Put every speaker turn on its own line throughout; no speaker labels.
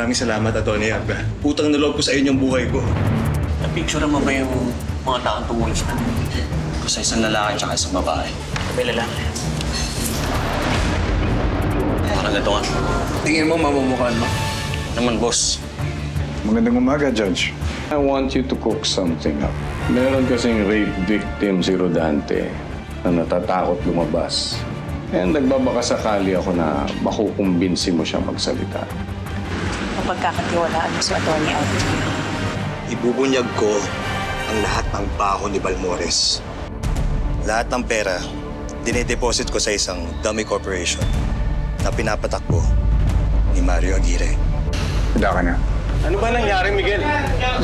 Maraming salamat, Atty. Abra. Utang na loob ko sa inyo ang buhay ko.
Na-picture mo ba yung mga taong tumulis na?
Sa isang lalaki at isang babae.
May lalaki.
Parang ito nga.
Tingin mo mamumukhaan mo?
Naman, boss.
Magandang umaga, Judge. I want you to cook something up. Meron kasing rape victim si Rodante na natatakot lumabas. And nagbabakasakali ako na makukumbinsi mo siya magsalita.
Mapagkakatiwalaan mo sa Atty. Abra.
Ibubunyag ko ang lahat ng baho ni Balmores. Lahat ng pera, dinedeposit ko sa isang dummy corporation na pinapatakbo ni Mario Aguirre.
Handa ka na.
Ano ba nangyari, Miguel?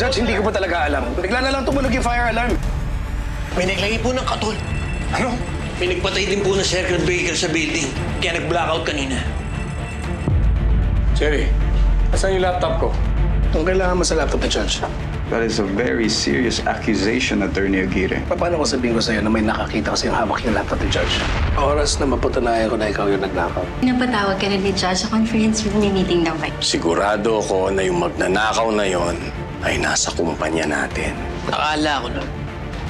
Judge, hindi ko pa talaga alam. Bigla na lang tumunog yung fire alarm.
May naglagay po ng katol.
Ano?
May nagpatay din po ng circuit breaker sa building. Kaya nag-blackout kanina.
Jerry, asan yung laptop ko?
Ang kailangan mo sa laptop ni Judge.
That is a very serious accusation, Atty. Aguirre.
Paano ko sabihin ko sa'yo na may nakakita kasi yung hawak yung laptop ni Judge? Oras na mapatunayan ko na ikaw yung nagnakaw.
Napatawag ka na ni Judge sa conference room, may meeting daw kayo.
Sigurado ko na yung magnanakaw na yon ay nasa kumpanya natin.
Akala ko na,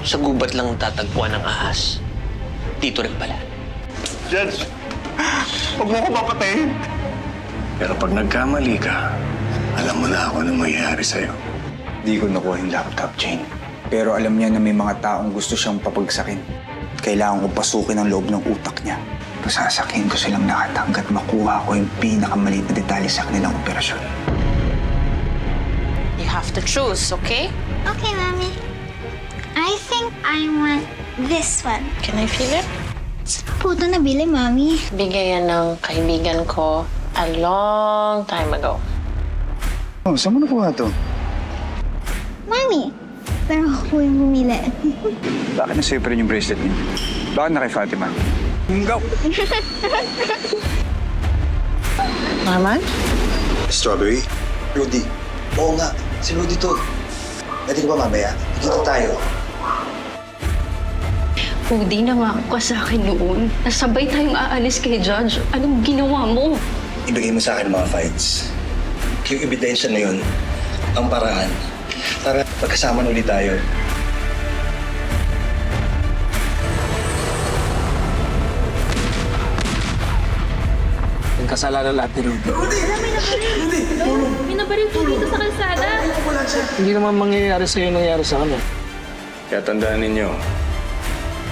sa gubat lang tatagpuan ng ahas. Dito rin pala.
Judge, huwag mo ko papatayin.
Pero pag nagkamali ka, alam mo na ako na mangyayari sa'yo.
Di ko nakuha yung laptop, Jane. Pero alam niya na may mga taong gusto siyang papagsakin. Kailangan ko pasukin ang loob ng utak niya. Pasasakin ko silang lahat hanggat makuha ko yung pinakamaliit na detalye sa kanilang operasyon.
You have to choose, okay?
Okay, Mommy. I think I want this one.
Can I feel it?
Po ito nabili, Mommy.
Bigay yan ng kaibigan ko a long time ago.
Oh, saan mo nakuha to?
Mommy, pero ako yung bumili.
Bakit nasa'yo pa rin yung bracelet niya? Bakit na kay Fatima?
Go!
Norman?
Strawberry? Rudy. Oo nga, si Rudy to. Pwede ko ba mamaya? Dito tayo.
Rudy, nangako ka sa akin noon. Nasabay tayong aalis kay Judge. Anong ginawa mo?
Ibigay mo sa akin ang mga fights. Yung ebidensya na yun, ang paraan. Para magkasama na ulit tayo.
Yung kasalanan lahat ni Rudy.
May nabaril po dito sa kalsada.
Hindi naman mangyayari sa'yo yung nangyari sa kanya.
Kaya tandaan ninyo,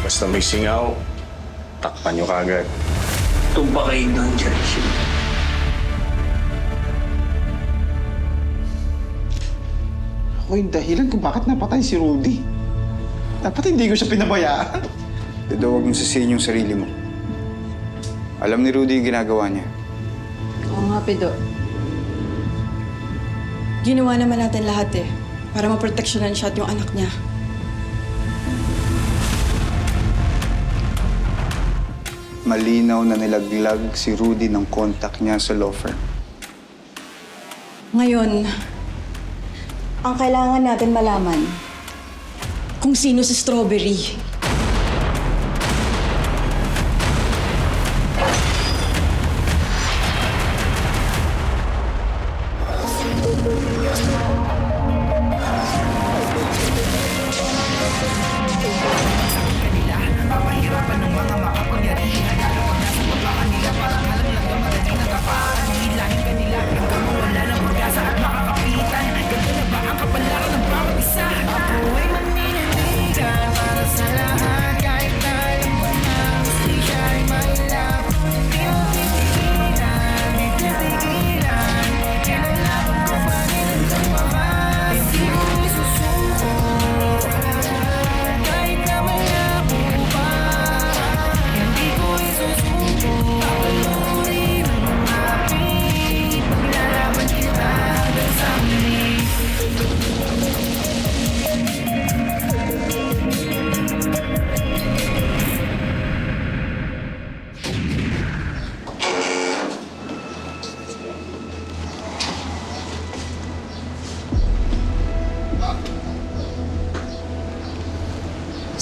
basta may singaw, takpan nyo kagad.
Tumpa kayo doon, Judge.
Ako yung dahilan kung bakit napatay si Rudy. Dapat hindi ko siya pinabayaan.
Pero huwag mong sisihin yung sarili mo. Alam ni Rudy yung ginagawa niya.
Oo nga, Pido. Ginawa naman natin lahat para maproteksyonan siya at yung anak niya.
Malinaw na nilaglag si Rudy ng contact niya sa law firm.
Ngayon, ang kailangan natin malaman kung sino si Strawberry.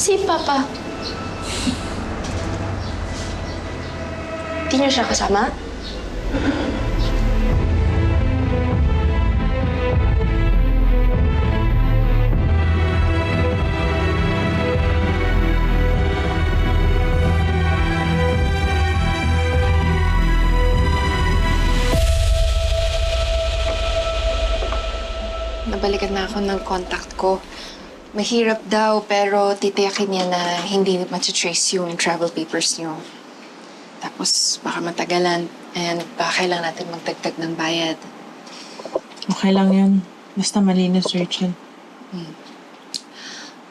Si Papa. Di niyo siya kasama?
nabalikan na ako ng contact ko. Mahirap daw, pero titiyakin niya na hindi matyatrace yung travel papers niyo. Tapos baka matagalan and baka kailangan natin magdagdag ng bayad.
Okay lang yan. Basta malinis, Rachel.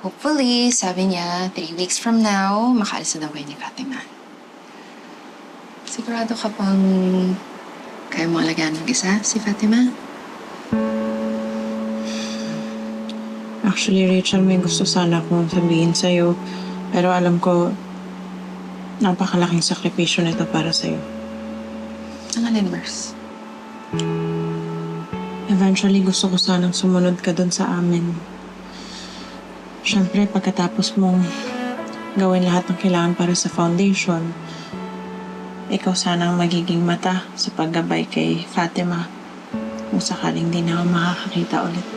Hopefully, sabi niya, 3 weeks from now, makaalis na daw kayo ni Fatima. Sigurado ka bang kaya mo alagaan mag-isa si Fatima?
Actually, Rachel, may gusto sana akong sabihin sa'yo. Pero alam ko, napakalaking sakripisyo nito para sa'yo.
Ang alin, Mers?
Eventually, gusto ko sanang sumunod ka dun sa amin. Siyempre, pagkatapos mong gawin lahat ng kailangan para sa foundation, ikaw sana ang magiging mata sa paggabay kay Fatima kung sakaling di na ako makakakita ulit.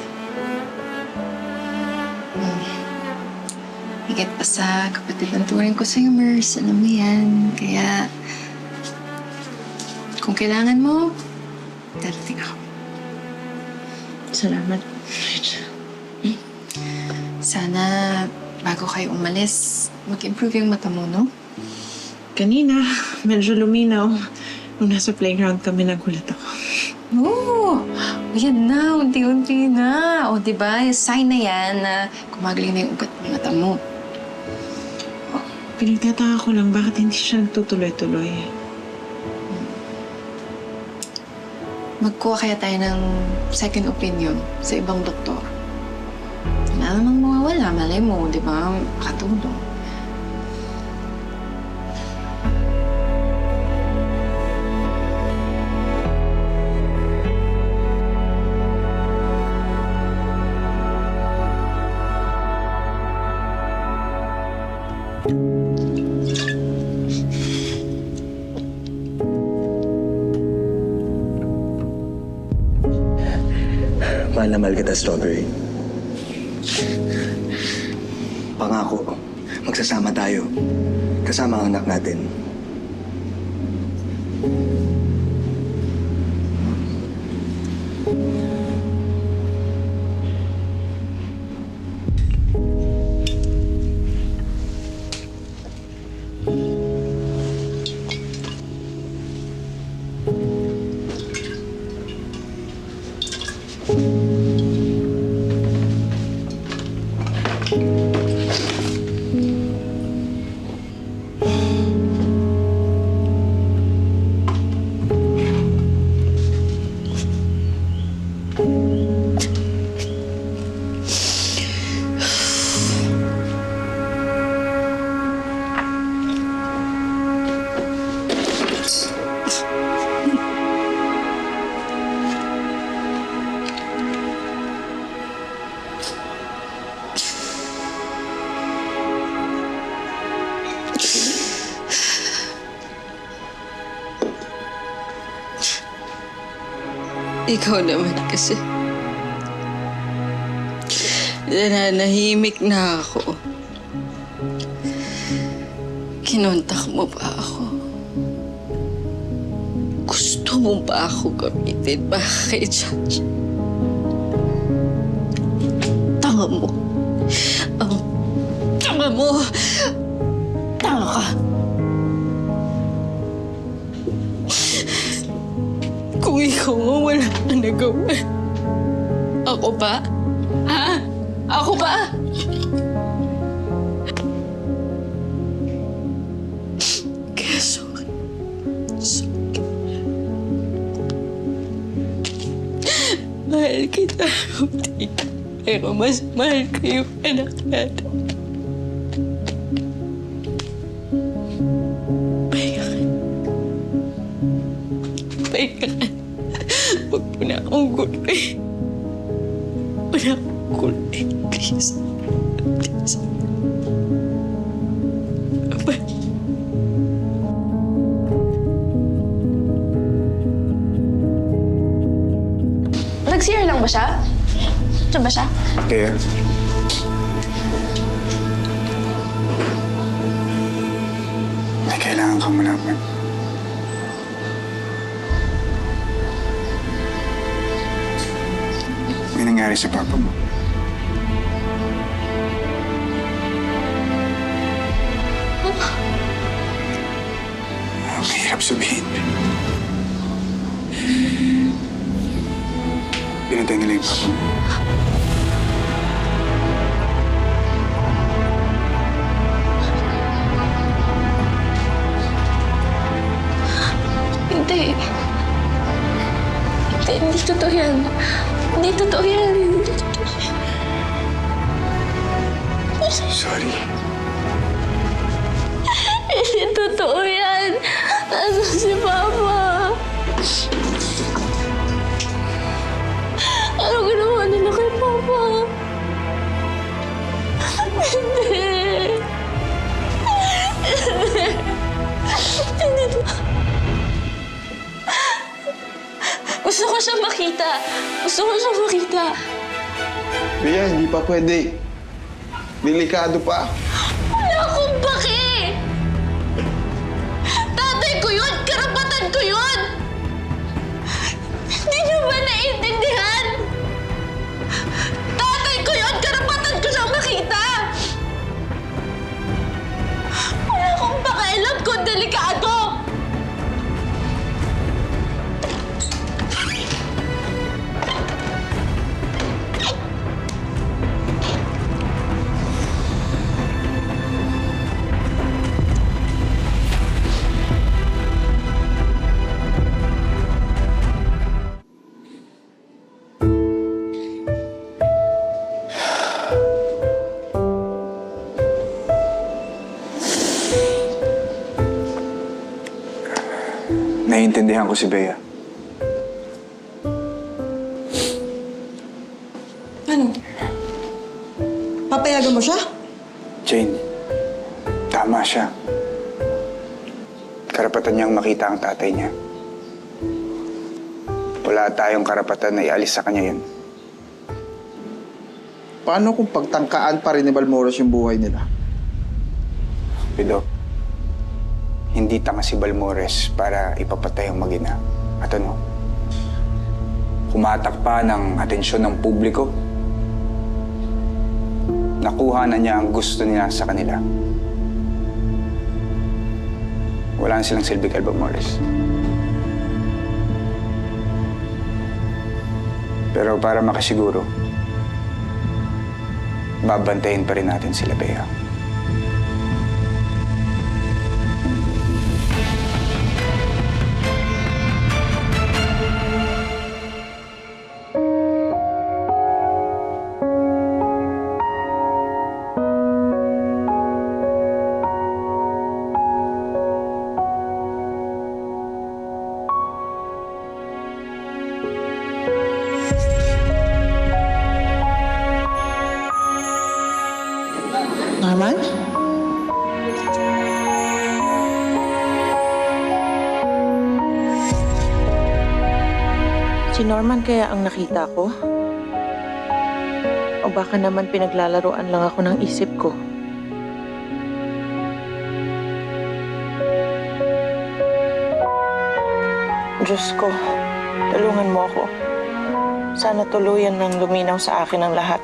Higit pa sa kapatid ng turing ko sa'yo, Mers. Alam mo yan. Kaya, kung kailangan mo, darating ako.
Salamat, Rachel.
Sana, bago kayo umalis, mag-improve yung mata mo, no?
Kanina, medyo luminaw. Nung nasa playground kami, nagulat ako.
Oo! Yan na, unti-unti na. O, diba? Sign na yan na gumagaling na yung ugat ng mata mo.
Pinagtataka ko lang, bakit hindi siya nagtutuloy-tuloy?
Magkuha kaya tayo ng second opinion sa ibang doktor. Wala namang mawawala, malay mo, di ba? Makatulong.
Mahal na mahal kita, Strawberry. Pangako, magsasama tayo. Kasama ang anak natin.
Ikaw naman kasi. Nananahimik na ako. Kinontak mo pa ako. Gusto mo pa ako gamitin ba kay Judge? Tanga mo. Ang tanga mo. Tanga ka. Kung ikaw nga wala ka nagawa. Ako ba? Ha? Ako ba? Kaya sorry. Sorry. Mahal kita, Rudy. Pero mas mahal ko yung anak natin. Pahinga ka. Pahinga ka. Huwag mo na akong gulay. Huwag na akong gulay. Please. Please. Bye.
Nag-CR lang ba siya? Diyan ba siya?
Kaya, may kailangan kang malaman. May nangyari nangyari sa papa mo? Mahirap sabihin. Pinatay nila yung papa mo.
Hindi. Hindi totoo yan. Hindi totoo yan. Hindi totoo yan.
Sorry.
Hindi totoo yan. Nasaan si Papa? Ano ginawa nila kay Papa? Hindi. Hindi to. Gusto ko siya makita. Gusto ko siya makita.
Bea, hindi pa pwede. Delikado pa.
Wala akong pake! Tatay ko yun! Karapatan ko yun! Hindi niyo ba naiintindihan? Tatay ko yun! Karapatan ko siyang makita! Wala akong pakialam kung delikado!
Naiintindihan ko si Bea.
Ano? Papayagan mo siya?
Jane, tama siya. Karapatan niyang makita ang tatay niya. Wala tayong karapatan na ialis sa kanya yun.
Paano kung pagtangkaan pa rin ni Balmores yung buhay nila?
Pido, hindi tanga si Balmores para ipapatay ang mag-ina. At ano, kumatak pa ng atensyon ng publiko. Nakuha na niya ang gusto niya sa kanila. Wala na silang silbi kay Balmores. Pero para makasiguro, babantayin pa rin natin sila, Bea.
Norman? Si Norman kaya ang nakita ko? O baka naman pinaglalaroan lang ako ng isip ko? Diyos ko, tulungan mo ako. Sana tuluyan ng luminaw sa akin ang lahat.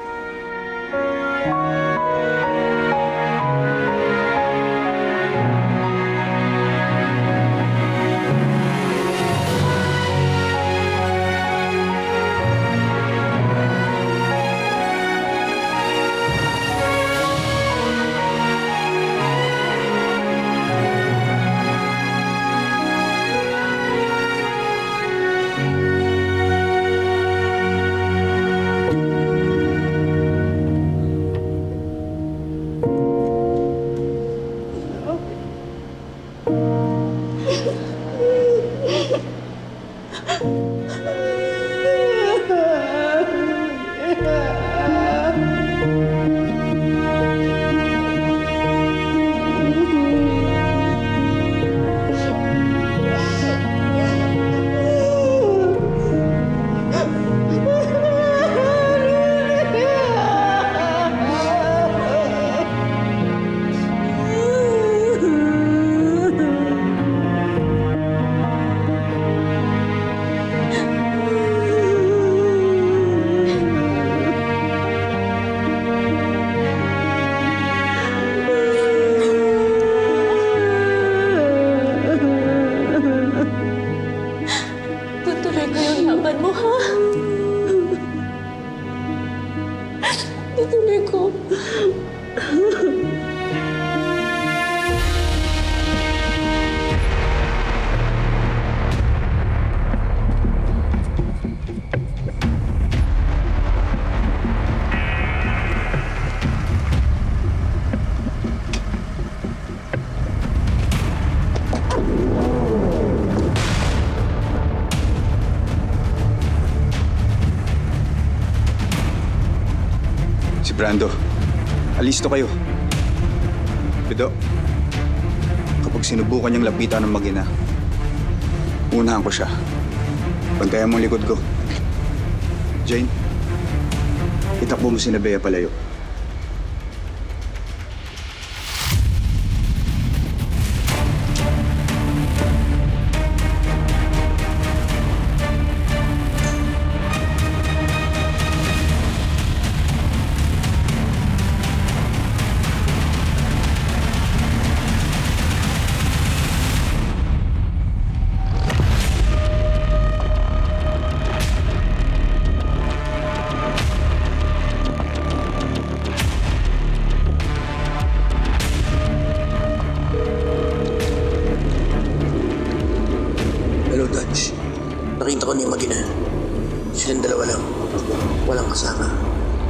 Tutuloy ko.
Si Brando, alisto kayo. Pido, kapag sinubukan niyang lapitan ng mag-ina, unahan ko siya. Bantayan mo ang likod ko. Jane, itakbo mo si Bea palayo.
Hello, Dodge. Nakita ko na yung mag-ina. Silang dalawa lang. Walang kasama.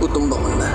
Tutumbang ko na.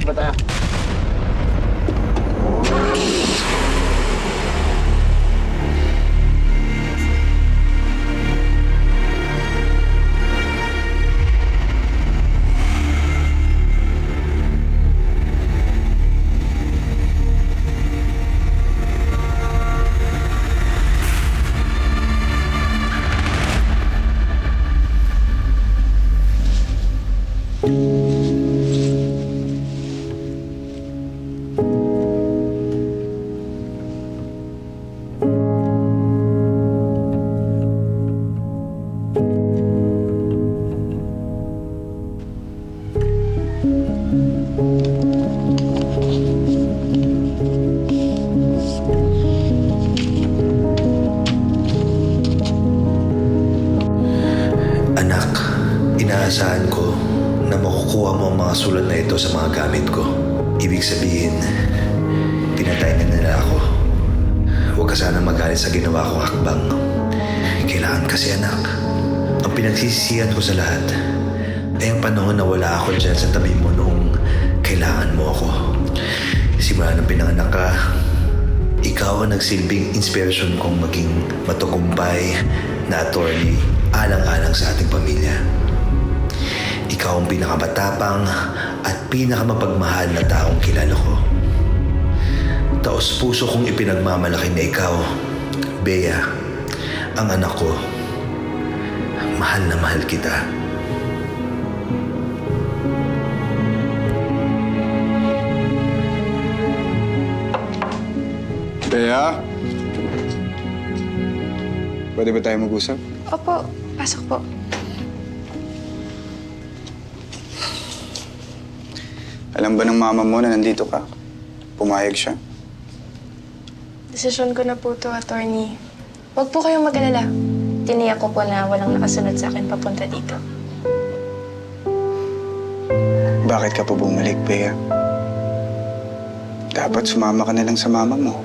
Ba tayo?
Anak, inaasahan ko na makukuha mo ang mga sulat na ito sa mga gamit ko. Ibig sabihin, pinatay na nila ako. Huwag ka sana magalit sa ginawa kong hakbang. Kailangan kasi, anak, ang pinagsisisihan ko sa lahat ay ang panahon na wala ako dyan sa tabi mo noong kailangan mo ako. Simula ng pinanganak ka, ikaw ang nagsilbing inspirasyon kong maging matagumpay na attorney alang-alang sa ating pamilya. Ikaw ang pinakamatapang at pinakamapagmahal na taong kilala ko. Taos puso kong ipinagmamalaki na ikaw, Bea, ang anak ko. Mahal na mahal kita.
Bea? Pwede ba tayo mag-usap?
Opo, pasok po.
Alam ba ng mama mo na nandito ka? Pumayag siya.
Desisyon ko na po to, attorney. Huwag po kayong mag-alala. Tiniyak ko po na walang nakasunod sa akin papunta dito.
Bakit ka pa bumalik, Bea? Dapat sumama ka na lang sa mama mo.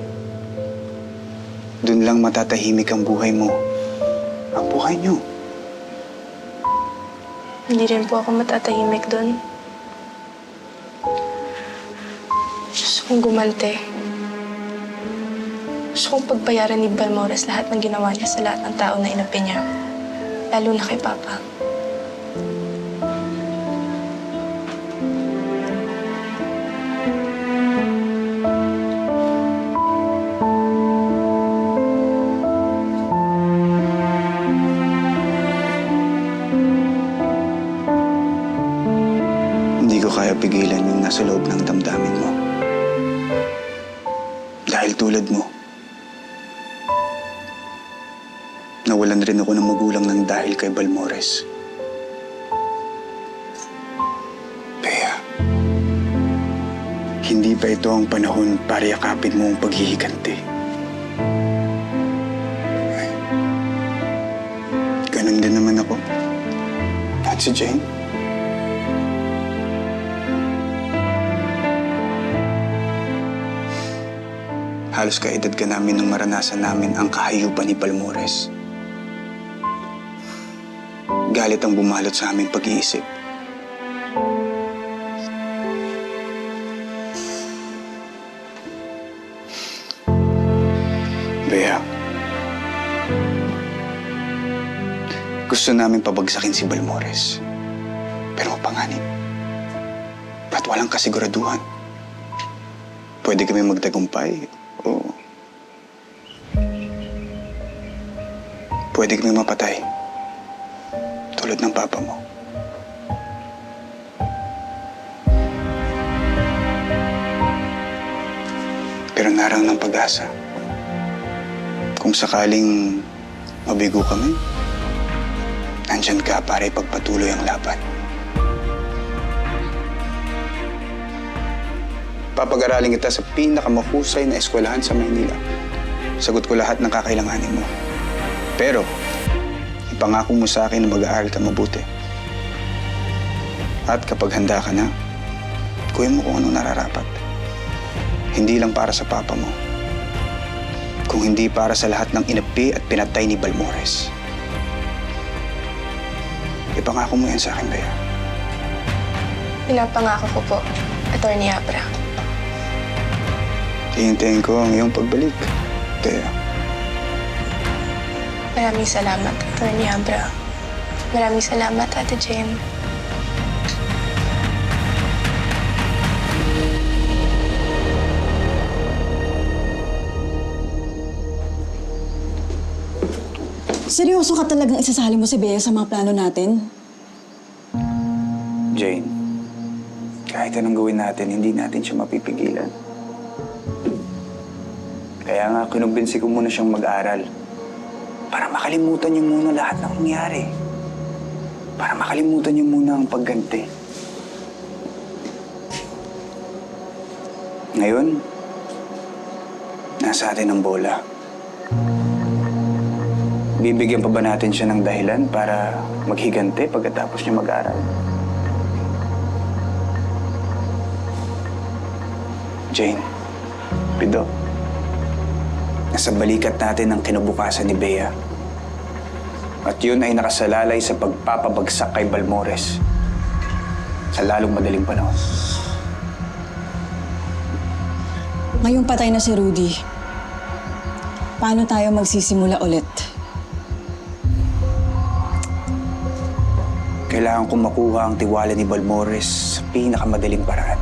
Doon lang matatahimik ang buhay mo. Ang buhay niyo.
Hindi rin po ako matatahimik doon. Gusto kong gumante. Gusto kong pagbayaran ni Balmores lahat ng ginawa niya sa lahat ng tao na inapi niya. Lalo na kay Papa.
ko kaya pigilan yung nasa loob ng damdamin mo. Dahil tulad mo, nawalan rin ako ng magulang ng dahil kay Balmores. Bea, hindi pa ito ang panahon para yakapin mo ang paghihiganti. Ganun din naman ako. At si Jane. Halos kaedad ka namin nung maranasan namin ang kahayupan ni Balmores. Galit ang bumalot sa aming pag-iisip. Bea, gusto namin pabagsakin si Balmores. Pero mapanganib. Ba't walang kasiguraduhan? Pwede kami magtagumpay o pwede kami mapatay. Tulad ng papa mo. Pero narang ng pag-asa. Kung sakaling mabigo kami, nandyan ka para ipagpatuloy ang laban. Papag-aralin kita sa pinakamahusay na eskwelahan sa Maynila. Sagot ko lahat ng kakailanganin mo. Pero, ipangako mo sa akin na mag-aaral ka mabuti. At kapag handa ka na, kuhin mo kung ano nararapat. Hindi lang para sa papa mo, kung hindi para sa lahat ng inapi at pinatay ni Balmores. Ipangako mo yan sa akin, Bea.
Pinapangako ko po, Attorney Abra.
Hihintayin ko ang iyong pagbalik, Bea.
Maraming salamat, Attorney Abra. Maraming salamat, Ate Jane.
Seryoso ka talagang isasali mo si Bea sa mga plano natin?
Jane, kahit anong gawin natin, hindi natin siya mapipigilan. Kaya nga, kinumbinsi ko muna siyang mag-aral. Para makalimutan niyo muna lahat ng nangyari. Para makalimutan niyo muna ang pagganti. Ngayon, nasa atin ang bola. Bibigyan pa ba natin siya ng dahilan para maghigante pagkatapos niya mag-aral? Jane, Pido, nasa balikat natin ang kinabukasan ni Bea. At yun ay nakasalalay sa pagpapabagsak kay Balmores sa lalong madaling panahon.
Ngayong patay na si Rudy, paano tayo magsisimula ulit?
Kailangan kong makuha ang tiwala ni Balmores sa pinakamadaling paraan.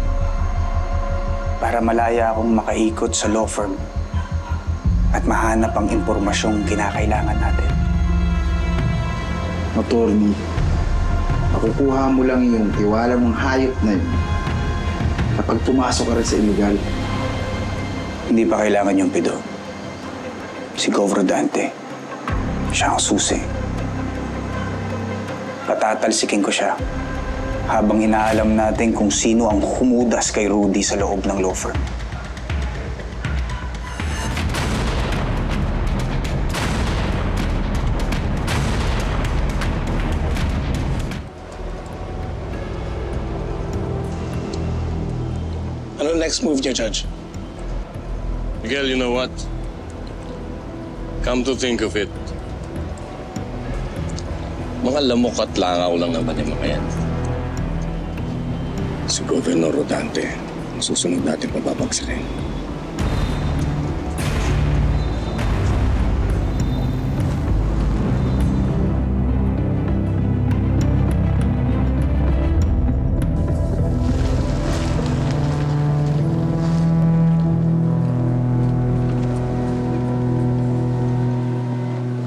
Para malaya akong makaikot sa law firm at mahanap ang impormasyong kinakailangan natin.
Attorney, makukuha mo lang yung tiwala mong hayop na yun kapag pumasok ka rin sa illegal.
Hindi pa kailangan yung Pido. Si Gov. Rodante, siya ang susi. Patatalsikin ko siya habang inaalam natin kung sino ang humudas kay Rudy sa loob ng law firm.
Ano next move niya, Judge?
Miguel, you know what? Come to think of it, mga lamok at langaw lang naman yung mga yan. Si Governor Rodante, ang susunod natin pababagsakin.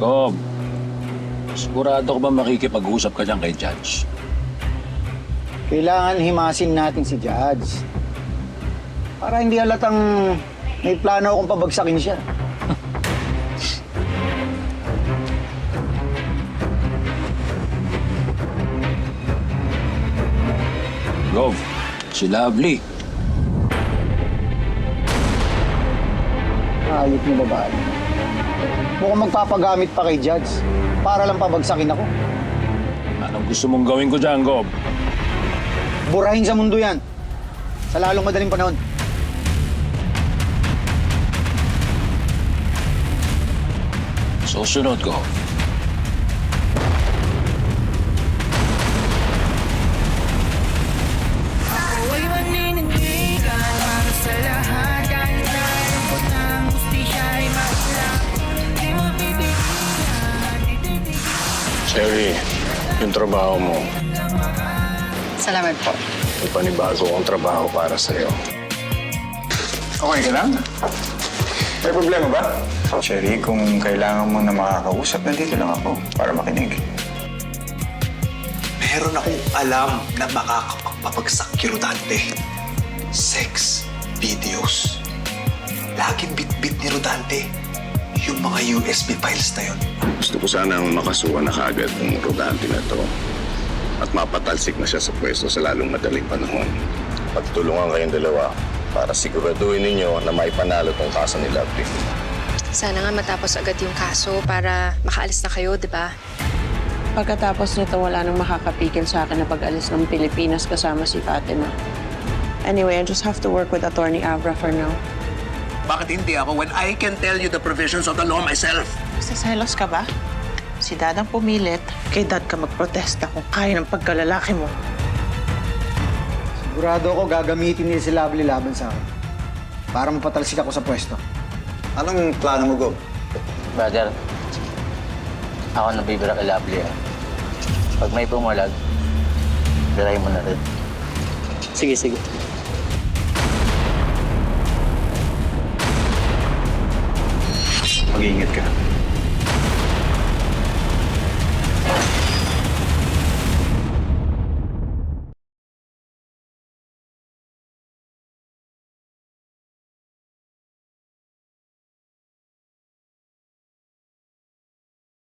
Gob, sigurado ko ba makikipag-usap ka dyan kay Judge?
Kailangan himasin natin si Judge. Para hindi halatang may plano akong pabagsakin siya.
Gov, si Lovely.
Ayot mo babae. Mukhang magpapagamit pa kay Judge para lang pabagsakin ako.
Anong gusto mong gawin ko dyan, Gov?
Burahin sa mundo yan. Sa lalong madaling panahon.
Susunod ko. Cherry, yung trabaho mo,
Salamat po.
may panibago kong trabaho para sa'yo.
Okay ka lang? May problema ba? Cherry, kung kailangan mo na makakausap, nandito lang ako para makinig.
Meron akong alam na makakapagpapagsak kay Rodante. Sex videos. Laging bit-bit ni Rodante yung mga USB files na yun.
Gusto ko sanang makasuhan na kaagad ng Rodante na to at mapatalsik na siya sa pwesto sa lalong madaling panahon. Pagtulungan kayong dalawa para siguraduhin ninyo na maipanalo tong kaso ni Lovely.
Sana nga matapos agad yung kaso para makaalis na kayo, di ba?
Pagkatapos nito, wala nang makakapigil sa akin na pag-alis ng Pilipinas kasama si Fatima. Anyway, I just have to work with Attorney Abra for now.
Bakit hindi ako when I can tell you the provisions of the law myself?
Saselos ka ba? Si Dad ang pumilit, kay Dad ka magprotesta kung kaya ng pagkalalaki mo.
Sigurado ako gagamitin nila si Lovely laban sa akin. Para mapatalsik ako sa pwesto.
Anong plano mo, Gov?
Brother, ako nabibira kay Lovely eh. Pag may bumulag, diray mo na rin. Sige, sige.
Mag-iingat ka.